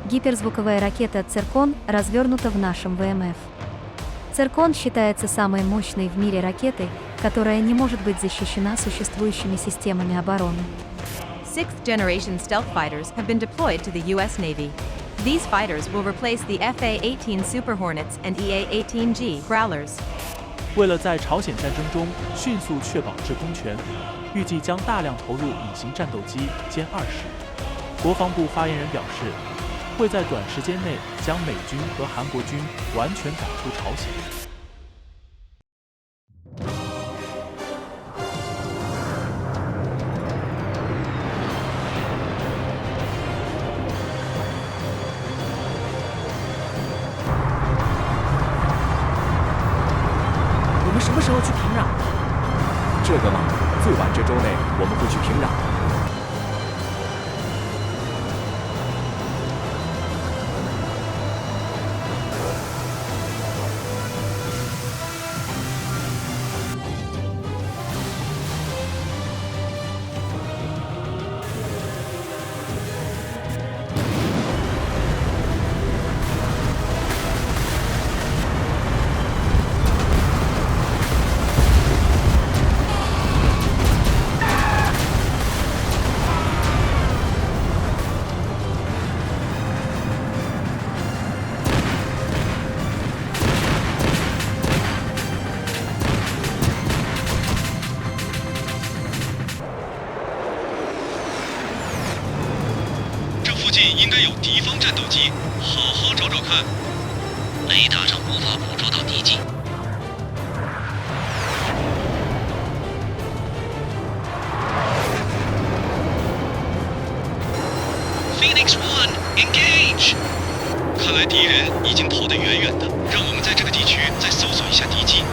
Гиперзвуковая ракета «Циркон» развернута в нашем ВМФ. «Циркон» считается самой мощной в мире ракетой, которая не может быть защищена существующими системами обороны. Sixth-generation stealth fighters have been deployed to the U.S. Navy. These fighters will replace the FA-18 Super Hornets and EA-18G Growlers. 为了在朝鲜战争中迅速确保制空权，预计将大量投入隐形战斗机歼20。国防部发言人表示，会在短时间内将美军和韩国军完全赶出朝鲜。我们什么时候去平壤？这个嘛，最晚这周内我们会去平壤。应该有敌方战斗机，好好找找看。雷达上无法捕捉到敌机。Phoenix One, engage！ 看来敌人已经跑得远远的，让我们在这个地区再搜索一下敌机。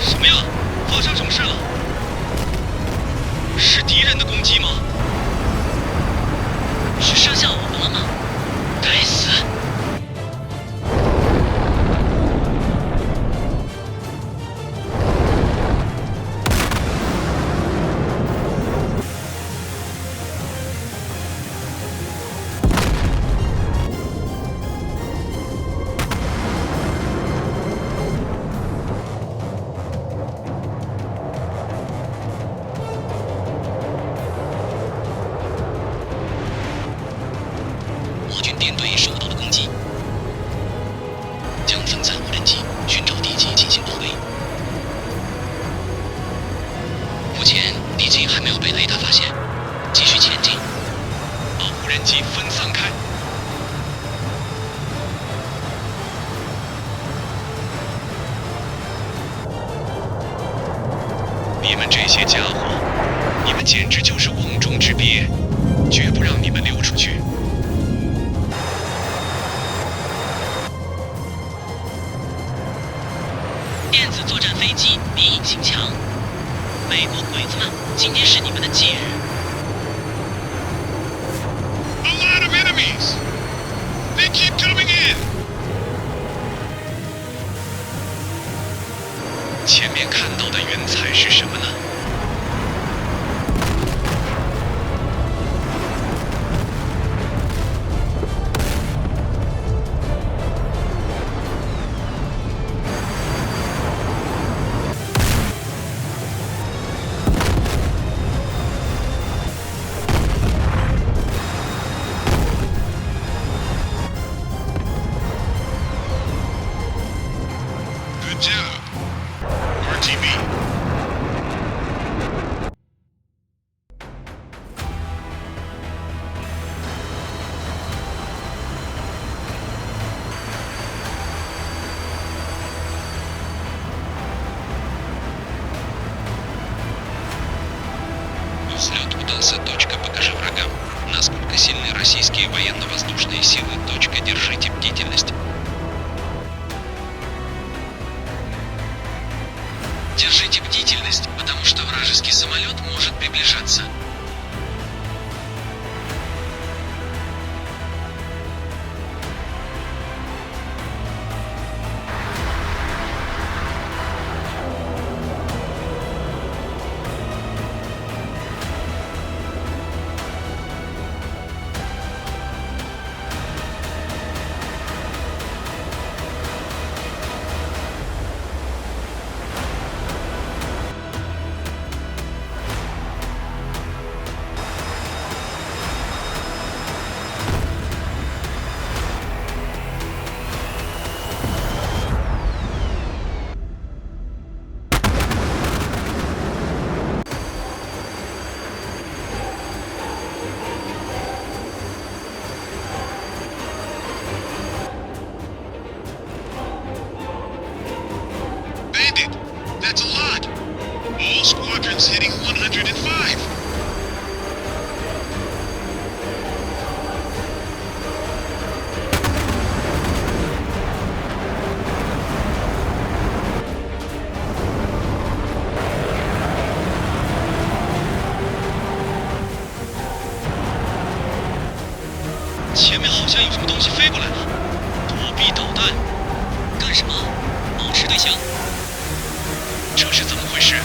什么呀？发生什么事了？是敌人的攻击吗？是射向我们了吗？该死！我军电队受到了攻击，将分散无人机寻找敌机进行包围。目前敌机还没有被雷达发现，继续前进，把无人机分散开。你们这些家伙，你们简直就是瓮中之鳖，绝不让你们溜出去。电子作战飞机比隐形强，美国鬼子们，今天是你们的忌日。A lot of enemies. They keep coming in. 前面看到的云彩是什么呢？Good job. RTB. Взлет удался. Покажи врагам, насколько сильны российские военно-воздушные силы. Держите бдительность. Держите бдительность, потому что вражеский самолет может приближаться. Altitude's hitting 105.前面好像有什么东西飞过来了，躲避导弹。干什么？保持对象。这是怎么回事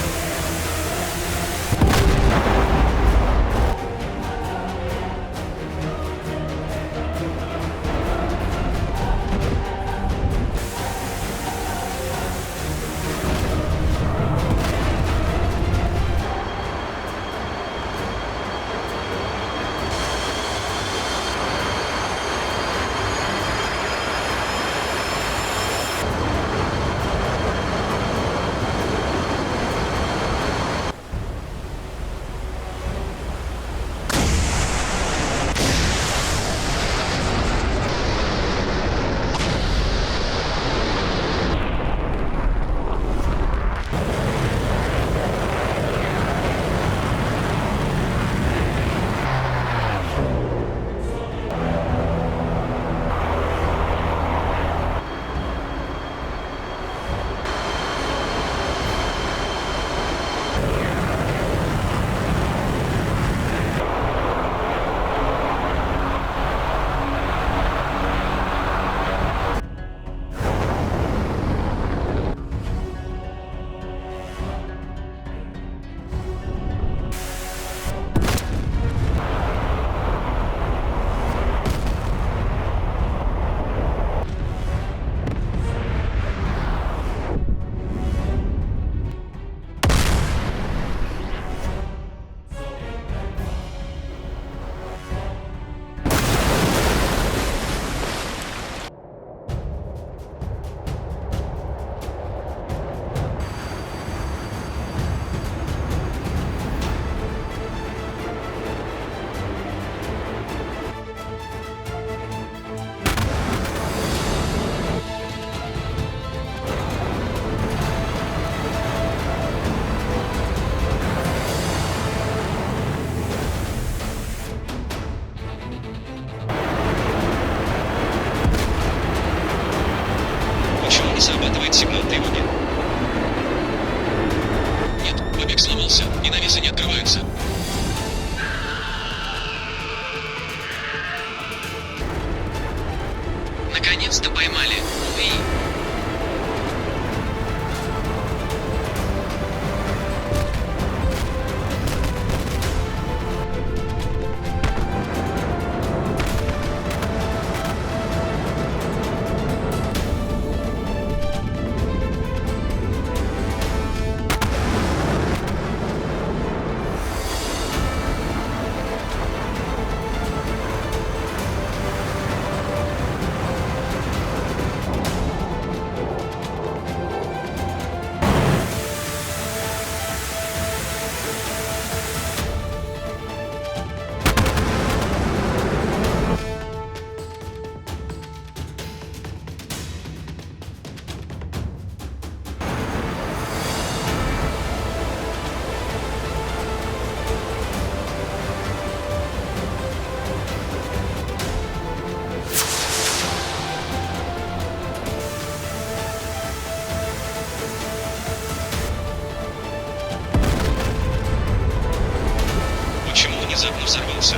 ？Не срабатывает сигнал тревоги. Нет, побег сломался, и навесы не открываются. Наконец-то поймали. Уи. Почему внезапно взорвался?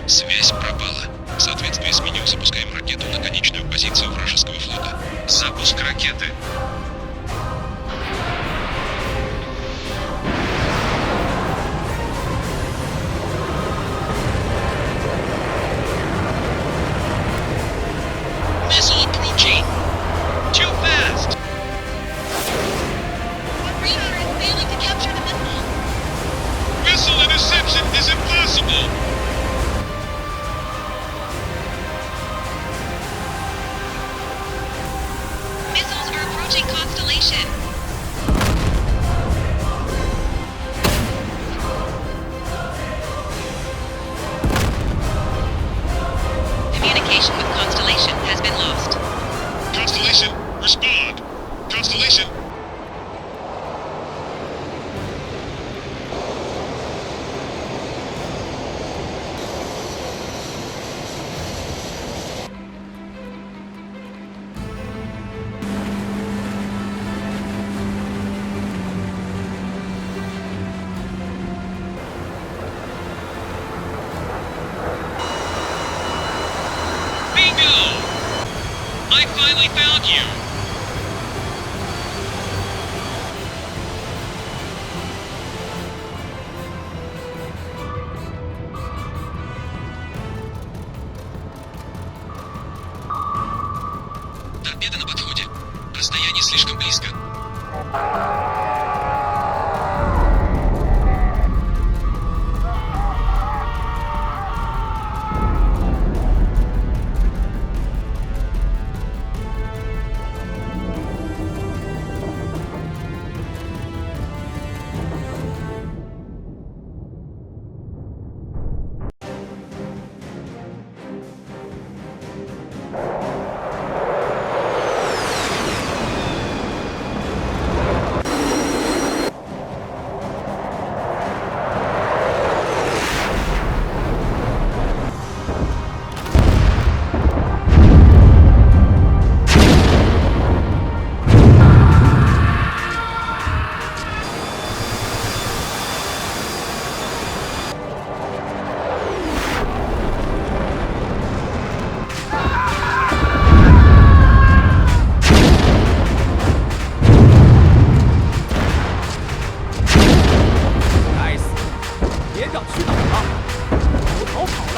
Связь пропала. В соответствии с меню запускаем ракету на конечную позицию вражеского флота. Запуск ракеты. you. 'Торпеда на подходе. Расстояние слишком близко. 连长去哪儿了？都逃跑了。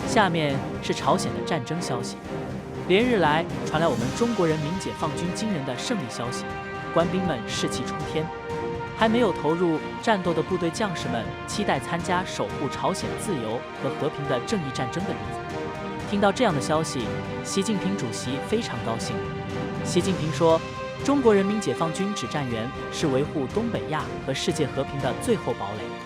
下面是朝鲜的战争消息。连日来传来我们中国人民解放军惊人的胜利消息，官兵们士气冲天。还没有投入战斗的部队将士们期待参加守护朝鲜自由和和平的正义战争的日子。听到这样的消息，习近平主席非常高兴。习近平说，中国人民解放军指战员是维护东北亚和世界和平的最后堡垒。